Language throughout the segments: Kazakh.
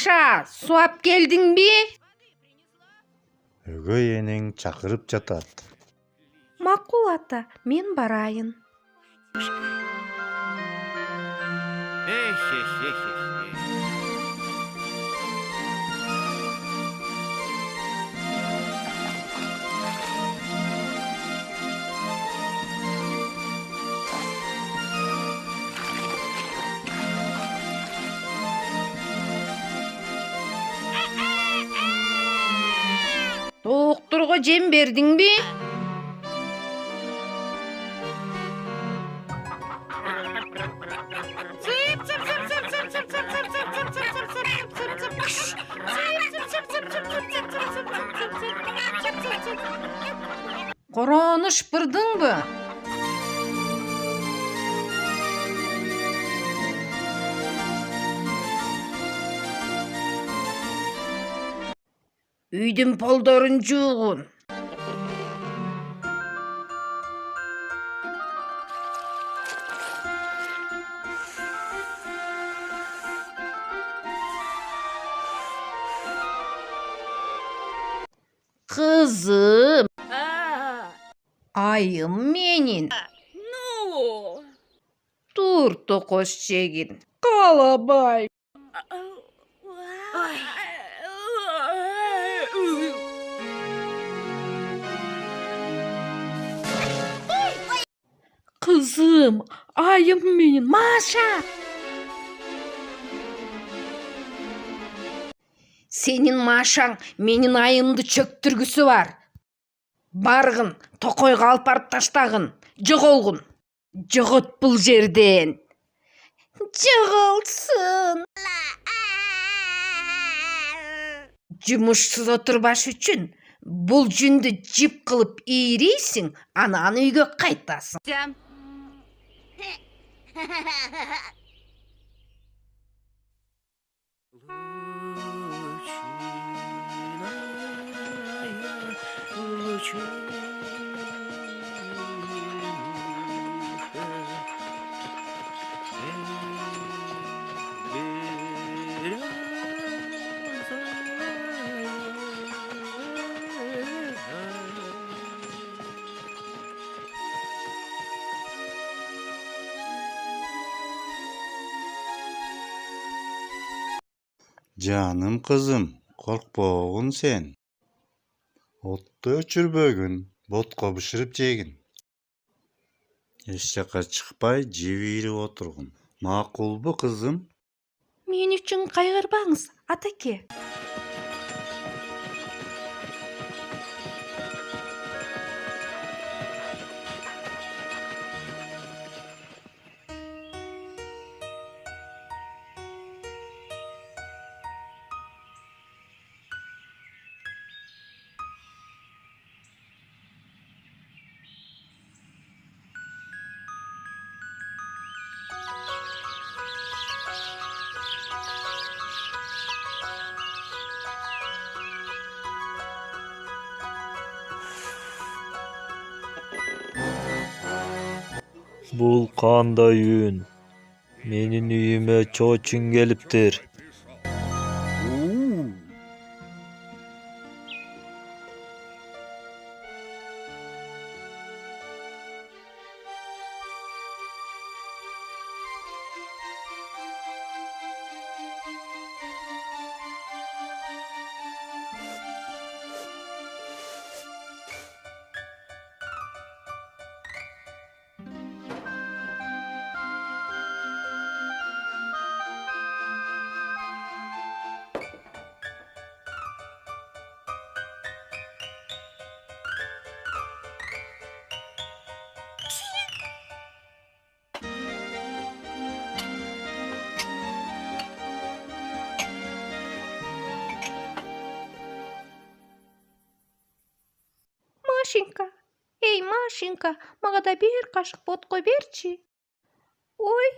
Маша, суап келдің бе? Өгөй энең чакырып жатат. Мақұл ата, мен барайын. Тоқтырға жем бердің бе? Қораны шпырдың бі? Үйдің полдарын жуғын. Kızım. Ayım menin. Dur tokoş çegin. Kalabay. Kızım, ayım menin. Maşa. Senin Maşaң менің айымды чөктүргүсү бар. Барғын, тоқойға алып барып таштағын. Жығылғын. Жығыт бұл жерден. Жығылсын. Жұмышсыз отырбаш үшін бұл жүнді жіп қылып иірейсің, ананы үйге қайтасың. Canım kızım, korkpog'un sen. Ottu öçürбөгүн, ботко бышырып жегин. Эч жака чыкпай, жеп ийрип отургун. Макулбу кызым? Мен үшін қайғырбаңыз, атаке. Бул кандай үн? Менин үйүмө чоочун келиптир. Машенька, ей Машенька, мага да бир кашык ботко берчи. Ой,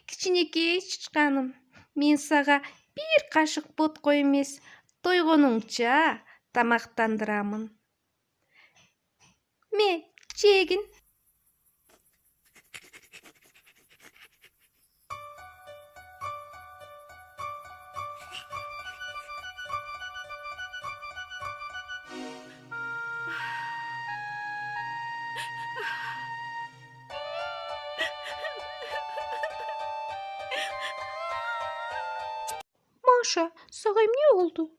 кичинекей чычканым, мен сага бир кашык ботко эмес, тойгонуңча тамактандырамын. Ме, жегин. Маша, сага эмне болду?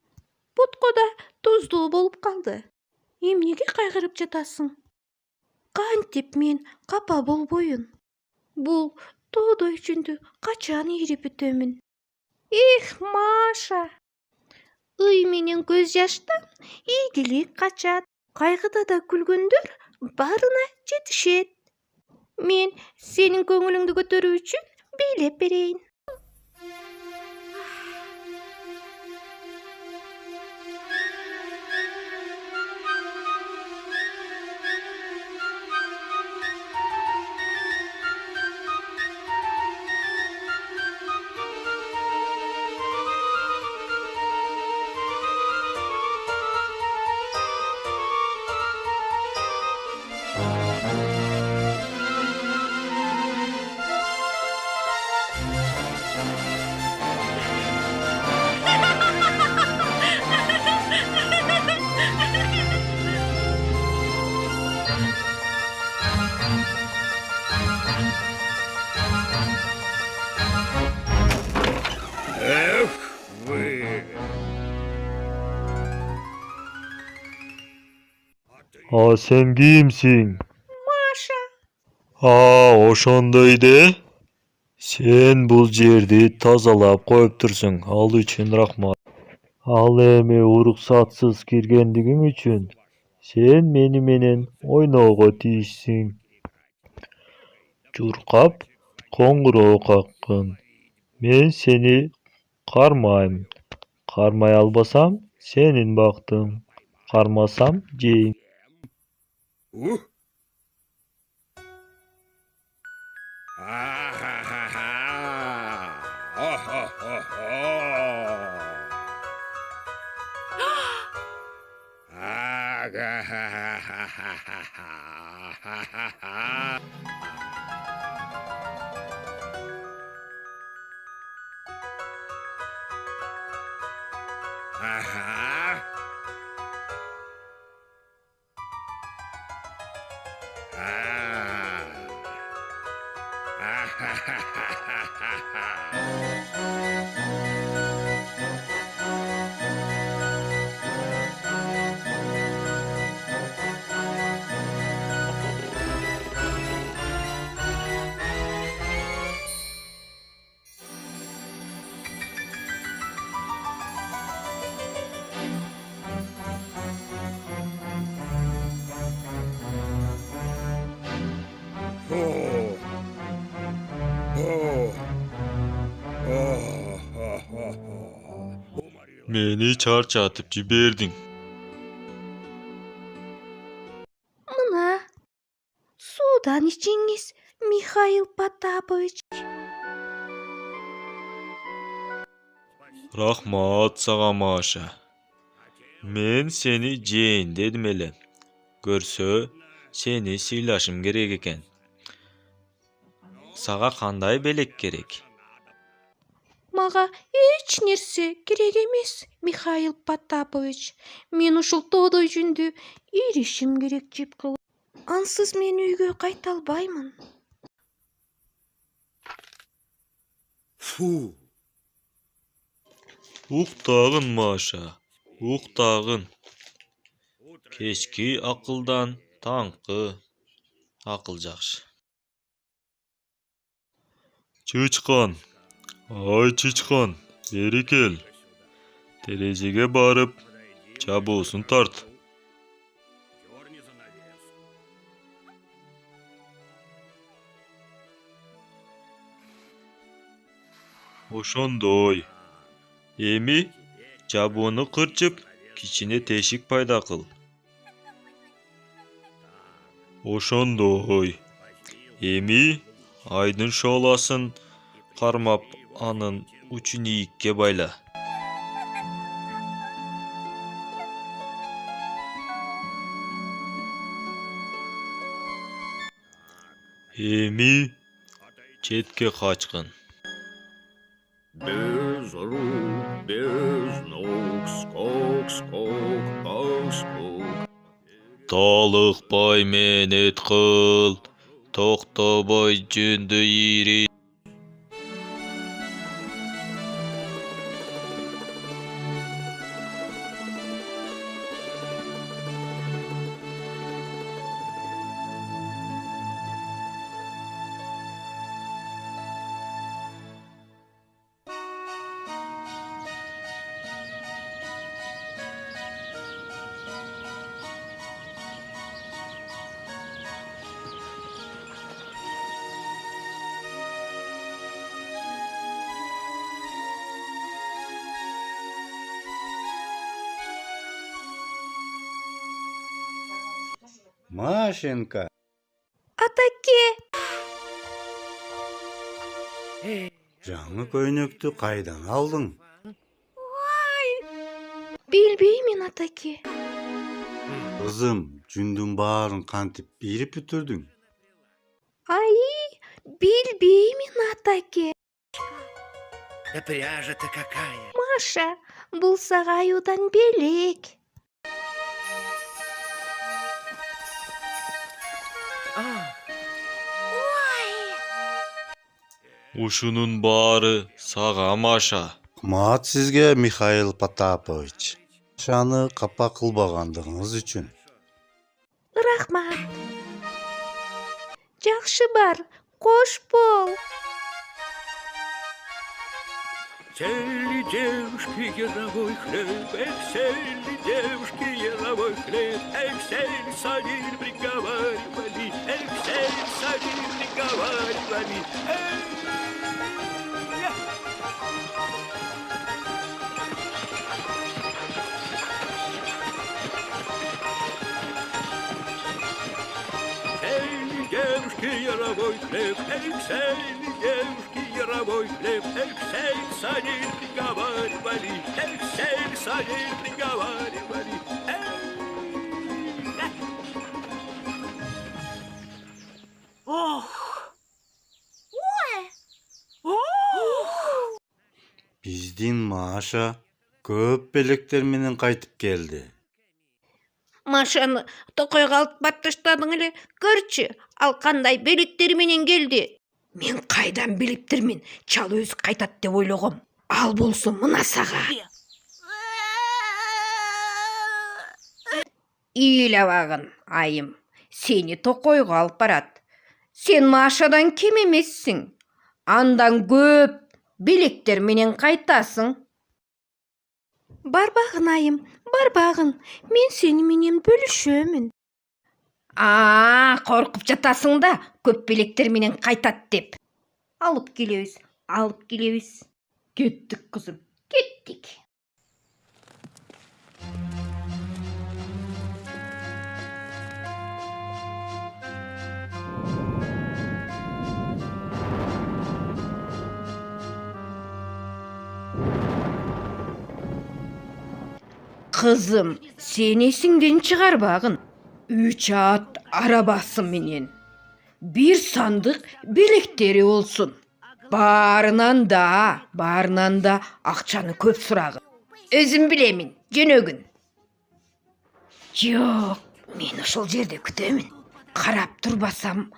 Боткода тоздоо болуп калды. Эмнеге кайгырып жатасың? Кантип мен капа болбоюн? Бул тоодой жүндү качан ийрип бүтөмүн? Эх, Маша! Ый менен көз жаштан ийгилик качат. Кайгыда да күлгөндөр барына жетишет. Мен сенин көңүлүңдү көтөрүү үчүн бийлеп берейин. Эх вы! Sen kimsin? Маша, Ошондой де. Sen бул жерди тазалап коюптурсуң. Ал үчүн рахмат. Ал эми уруксатсыз киргендигиң үчүн sen мени менен ойноого тийишсиң. Журкап коңгуроо каккын. Мен сени кармайм. Кармай албасам сенин бактың. Кармасам жейм. Ух! А-ха-ха-ха! О-хо-хо-хо! А-га-ха-ха-ха-ха-ха-ха-ха! Ага! Meni çarçatıp jiberdиң. мына суудан ичиңиз, Михаил Потапович. Рахмат сага, Маша. Мен сени жейин дедим эле. Көрсө, сени сыйлашым керек экен. Сага кандай белек керек? Мага эч нерсе керек эмес, Михаил Потапович. Мен ушул тоодой жүндү ийришим керек жип кылып. Ансыз мен үйгө кайта албаймын. Фу! Уктагын, Маша, уктагын. Кечки акылдан таңкы акыл жакшы. Чычкан, ай чычкан, бери кел. Терезеге барып, жабуусун тарт. Ошондой. Эми жабууну кырчып, кичине тешик пайда кыл. Ошондой. Эми айдын шооласын кармап, анын учун ийикке байла. Эми четке качкын. Без рук, без ног, скок, скок, ах, скок. Талыкпай менет кыл, токтобой жүндү ийри. Машенька, Атаке, жаңы көйнөктү кайдан алдың? билбеймин атаке. Кызым, жүндүн баарын кантип ийрип бүтүрдүң? Ай, билбеймин атаке. Да пряжа-то какая! Маша, бул сага аюудан белек. Ушунун баары сага, Маша. Рахмат сизге, Михаил Потапович. Шаны капа кылбагандыгыңыз үчүн. Рахмат. Жакшы бар, кош бол. Цели девушки яровой хлеб, цели девушки яровой хлеб, цель садин приговаривали, цель садин приговаривали. Цели девушки яровой хлеб, цели девушки яровой хлеб, цель садин приговаривали, цель садин приговаривали. Биздин Маша көп белектер менен кайтып келди. Машаны токойго алып барып таштадың эле. Көрчү, ал кандай белектери менен келди. Мен кайдан билиптирмин, чал өзү кайтат деп ойлогом. Ал болсо мына сага. Ыйлабагын, айым. Сени токойго алып барат. Сен Машадан кем эмессиң. Андан көп белектер менен кайтасың. Барбагын, айым, барбагын. Мен сени менен бөлүшөмүн. Коркуп жатасың да, көп белектер менен кайтат деп. Алып келебиз. Кеттик, кызым, кеттик. Кызым, сен эсиңден чыгарбагын. 3 ат арабасы менен. 1 сандык белектери болсун. Баарынан да акчаны көп сурагын. Өзүм билемин, жөнөгүн. Жок, мен ошол жерде күтөмүн. Карап турбасам,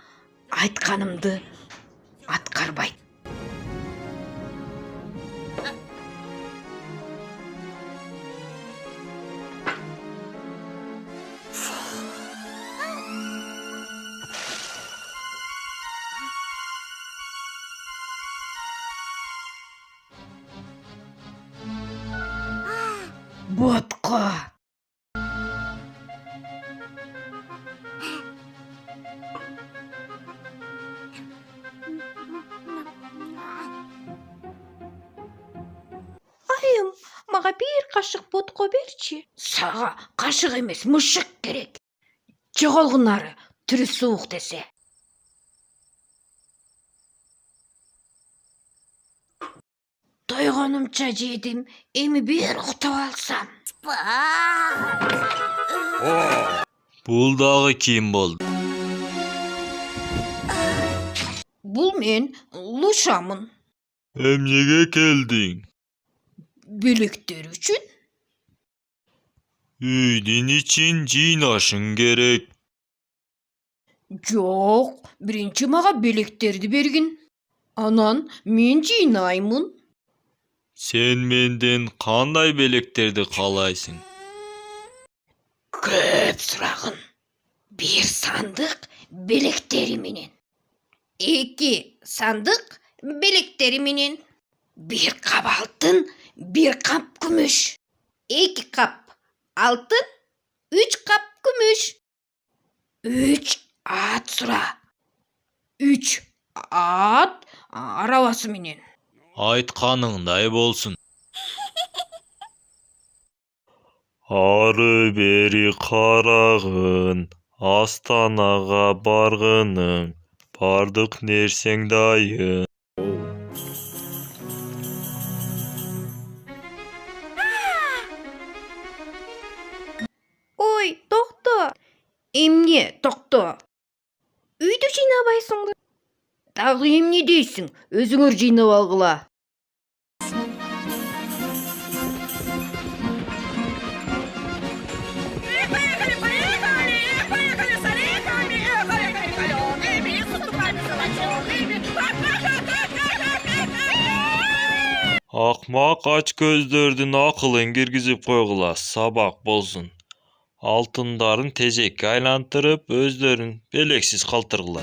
айтканымды аткарбайт. Ботко. Айым, мага 1 кашык ботко берчи. Сага кашык эмес, мышык керек. Жоголгун ары, түрү суук десе. Тойгонумча жедим, эми бир уктап алсам. Бул дагы ким болду? Бул мен Лушамын. Эмнеге келдиң? Белектер үчүн. Үйдүн ичин жыйнашың керек. Жок, биринчи мага белектерди бергин. Анан мен жыйнаймын. Сен менден кандай белектерди каалайсың? Көп сурагын. 1 сандык белектери менен. 2 сандык белектери менен. 1 кап алтын, 1 кап күмүш. 2 кап алтын, 3 кап күмүш. 3 ат сура. 3 ат арабасы менен. Айтканыңдай болсун. Ары бери карагын, Astanaga bargının, bardık nerseň dayı. Oy, doktor. Emne, doktor. Үйді жинабайсыңдар. Тағы емне дейсің? Өзіңөр жинап алғыла. Akmak aç gözlördün akılın girgizip koygula, sabak bolsun. Altındarın tejekке aylantırıp özlörün beleksiz kaltırgıla.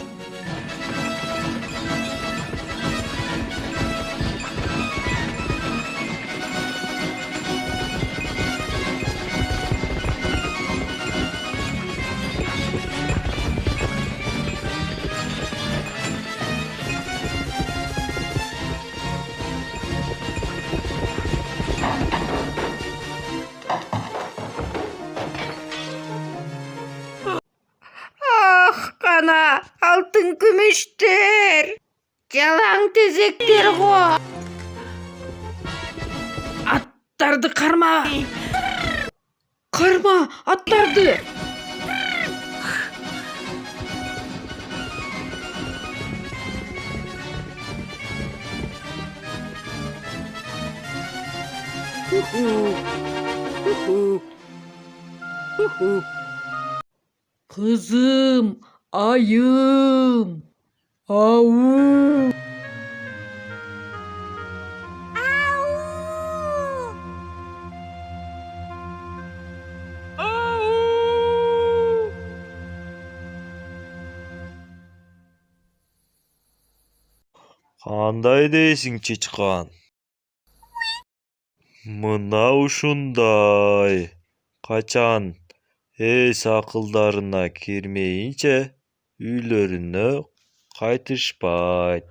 Ah, kana, altın gümüştür. Jalan tezekler go. Attardı karma. Karma, attardı. Kızım, ayım. Au. Kanday deysin çiçkan? Mına uşunday. Kaçan sakıldarına kirmeyince üylörüne kaytışpayt.